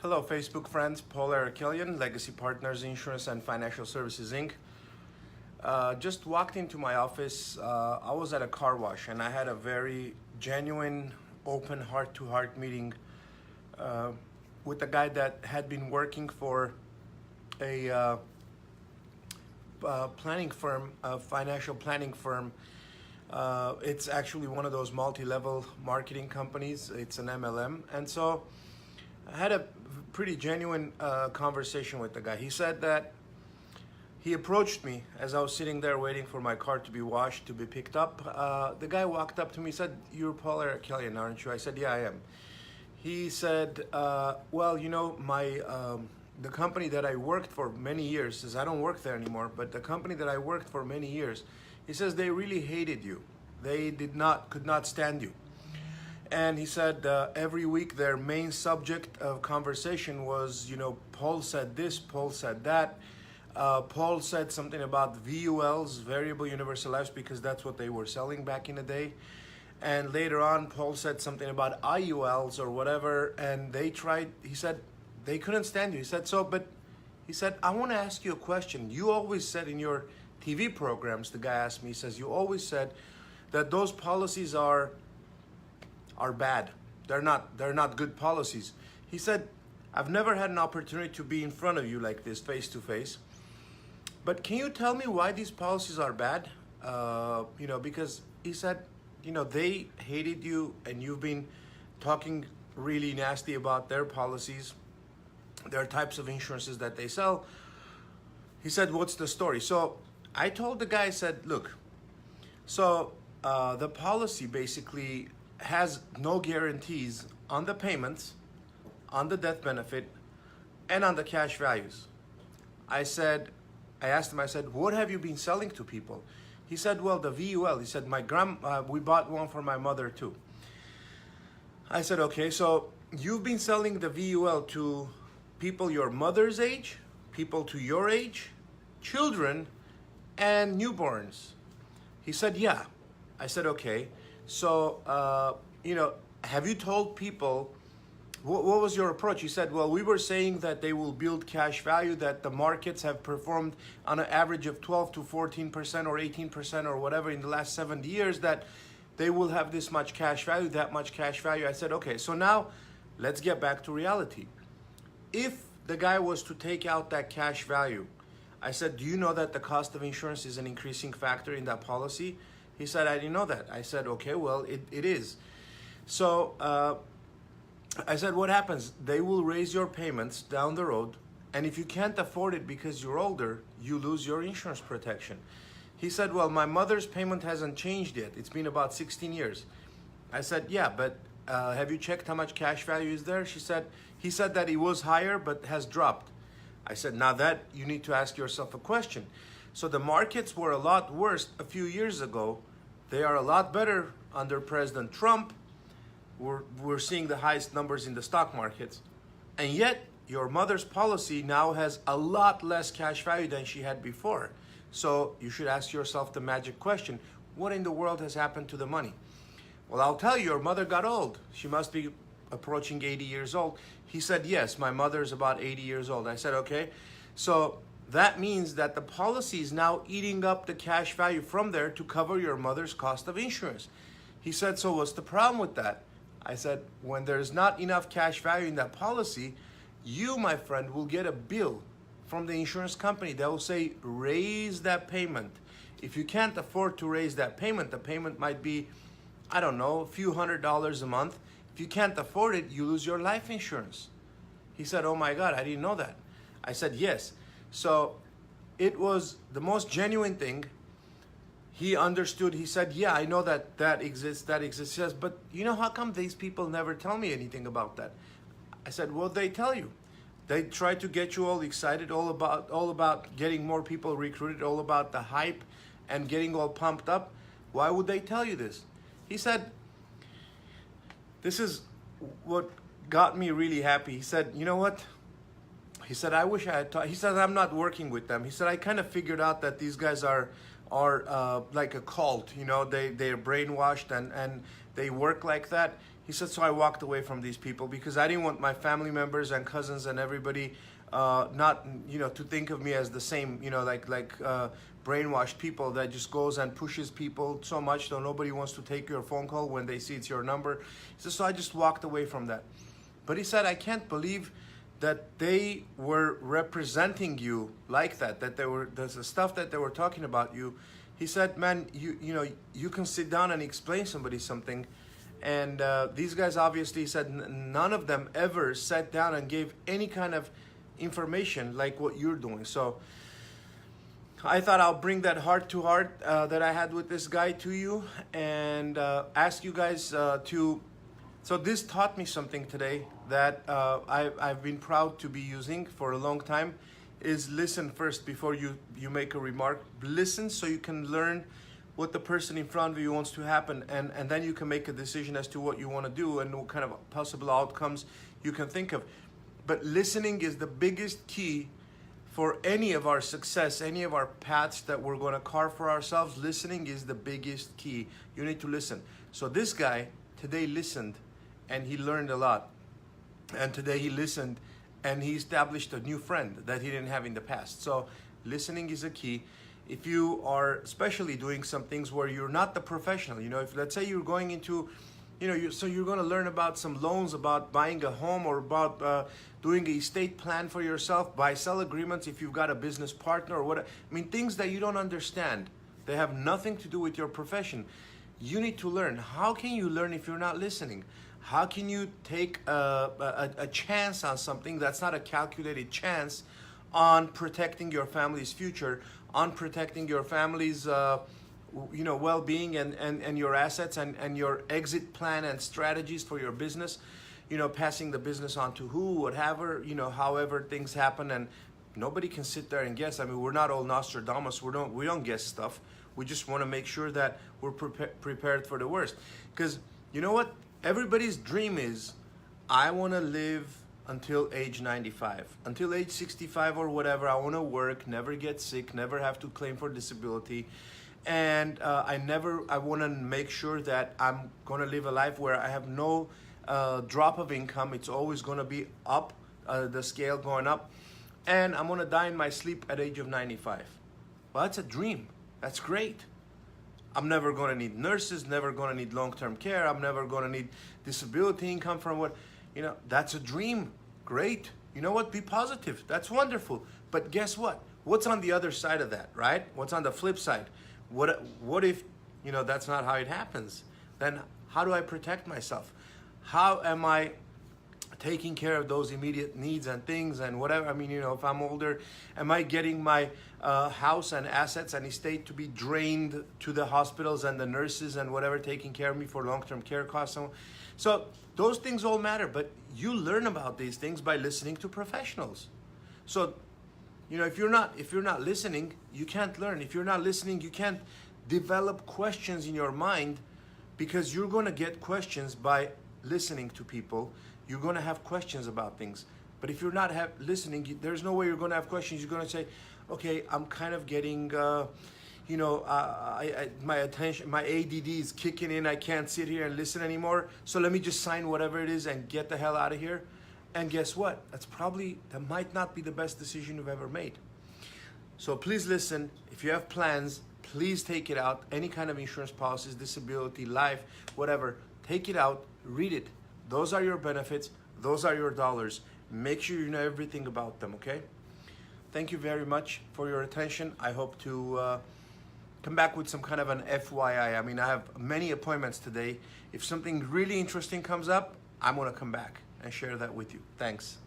Hello, Facebook friends. Paul Arakelyan, Legacy Partners Insurance and Financial Services Inc. Just walked into my office. I was at a car wash and I had a very genuine, open, heart-to-heart meeting with a guy that had been working for a planning firm, a financial planning firm. It's actually one of those multi-level marketing companies. It's an MLM. And so I had a pretty genuine conversation with the guy. He said that he approached me as I was sitting there waiting for my car to be washed, to be picked up. The guy walked up to me and said, "You're Paul Arakelyan, aren't you?" I said, "Yeah, I am." He said, well, you know, the company that I worked for many years, says I don't work there anymore, but the company that I worked for many years, he says they really hated you. They could not stand you. And he said every week their main subject of conversation was, you know, Paul said this, Paul said that. Paul said something about VULs, variable universal lives, because that's what they were selling back in the day. And later on, Paul said something about IULs or whatever, and they tried, he said, they couldn't stand you. He said, he said, I want to ask you a question. You always said in your TV programs, the guy asked me, he says, you always said that those policies are bad. They're not good policies. He said, I've never had an opportunity to be in front of you like this, face to face. But can you tell me why these policies are bad? You know, because he said, you know, they hated you and you've been talking really nasty about their policies, their types of insurances that they sell. He said, what's the story? So I told the guy, I said, look, so the policy basically has no guarantees on the payments, on the death benefit, and on the cash values. I asked him, I said, what have you been selling to people? He said, well, the VUL. He said, we bought one for my mother too. I said, okay, so you've been selling the VUL to people your mother's age, people to your age, children, and newborns. He said, yeah. I said, okay. So, you know, have you told people, what was your approach? He said, well, we were saying that they will build cash value, that the markets have performed on an average of 12 to 14% or 18% or whatever in the last 70 years, that they will have this much cash value, that much cash value. I said, okay, so now let's get back to reality. If the guy was to take out that cash value, I said, do you know that the cost of insurance is an increasing factor in that policy? He said, I didn't know that. I said, okay, well, it is. So I said, what happens? They will raise your payments down the road, and if you can't afford it because you're older, you lose your insurance protection. He said, well, my mother's payment hasn't changed yet. It's been about 16 years. I said, yeah, but have you checked how much cash value is there? He said that it was higher, but has dropped. I said, now that you need to ask yourself a question. So the markets were a lot worse a few years ago. They are a lot better under President Trump. We're seeing the highest numbers in the stock markets. And yet, your mother's policy now has a lot less cash value than she had before. So you should ask yourself the magic question, what in the world has happened to the money? Well, I'll tell you, your mother got old. She must be approaching 80 years old. He said, yes, my mother's about 80 years old. I said, okay. So that means that the policy is now eating up the cash value from there to cover your mother's cost of insurance. He said, so what's the problem with that? I said, when there's not enough cash value in that policy, you, my friend, will get a bill from the insurance company that will say, raise that payment. If you can't afford to raise that payment, the payment might be, I don't know, a few $100s a month. If you can't afford it, you lose your life insurance. He said, oh my God, I didn't know that. I said, yes. So it was the most genuine thing. He understood. He said, yeah, I know that exists. He says, but you know, how come these people never tell me anything about that? I said, well, they tell you. They try to get you all excited, all about getting more people recruited, all about the hype and getting all pumped up. Why would they tell you this? He said, this is what got me really happy. He said, you know what? He said, I wish I had taught. He said, I'm not working with them. He said, I kind of figured out that these guys are like a cult, you know, they're brainwashed and they work like that. He said, so I walked away from these people because I didn't want my family members and cousins and everybody not, to think of me as the same, brainwashed people that just goes and pushes people so much so nobody wants to take your phone call when they see it's your number. He said, so I just walked away from that. But he said, I can't believe that they were representing you like that, there's the stuff that they were talking about you. He said, man, you can sit down and explain somebody something. And these guys obviously said none of them ever sat down and gave any kind of information like what you're doing. So I thought I'll bring that heart to heart that I had with this guy to you and ask you guys to. So this taught me something today that I've been proud to be using for a long time, is listen first before you make a remark. Listen so you can learn what the person in front of you wants to happen, and then you can make a decision as to what you want to do and what kind of possible outcomes you can think of. But listening is the biggest key for any of our success, any of our paths that we're going to carve for ourselves. Listening is the biggest key. You need to listen. So this guy today listened and he learned a lot. And today he listened and he established a new friend that he didn't have in the past. So listening is a key. If you are especially doing some things where you're not the professional, if let's say you're going into, so you're going to learn about some loans, about buying a home, or about doing a estate plan for yourself, buy-sell agreements if you've got a business partner or what. Things that you don't understand. They have nothing to do with your profession. You need to learn. How can you learn if you're not listening? How can you take a chance on something that's not a calculated chance on protecting your family's future, on protecting your family's well-being and your assets and your exit plan and strategies for your business, passing the business on to who, whatever, however things happen. And nobody can sit there and guess. We're not all Nostradamus. We don't guess stuff. We just want to make sure that we're prepared for the worst. Because you know what? Everybody's dream is, I want to live until age 95, until age 65 or whatever. I want to work, never get sick, never have to claim for disability. And I want to make sure that I'm going to live a life where I have no drop of income. It's always going to be up, the scale going up. And I'm going to die in my sleep at age of 95. Well, that's a dream. That's great. I'm never going to need nurses, never going to need long-term care. I'm never going to need disability income from what, that's a dream. Great. You know what? Be positive. That's wonderful. But guess what? What's on the other side of that, right? What's on the flip side? What if, that's not how it happens? Then how do I protect myself? How am I taking care of those immediate needs and things and whatever? If I'm older, am I getting my house and assets and estate to be drained to the hospitals and the nurses and whatever taking care of me for long-term care costs? So those things all matter, but you learn about these things by listening to professionals. So, if you're not listening, you can't learn. If you're not listening, you can't develop questions in your mind, because you're going to get questions by listening to people. You're going to have questions about things. But if you're not listening, there's no way you're going to have questions. You're going to say, okay, I'm kind of getting, my attention, my ADD is kicking in. I can't sit here and listen anymore. So let me just sign whatever it is and get the hell out of here. And guess what? That might not be the best decision you've ever made. So please listen. If you have plans, please take it out. Any kind of insurance policies, disability, life, whatever, take it out, read it. Those are your benefits. Those are your dollars. Make sure you know everything about them, okay? Thank you very much for your attention. I hope to come back with some kind of an FYI. I have many appointments today. If something really interesting comes up, I'm going to come back and share that with you. Thanks.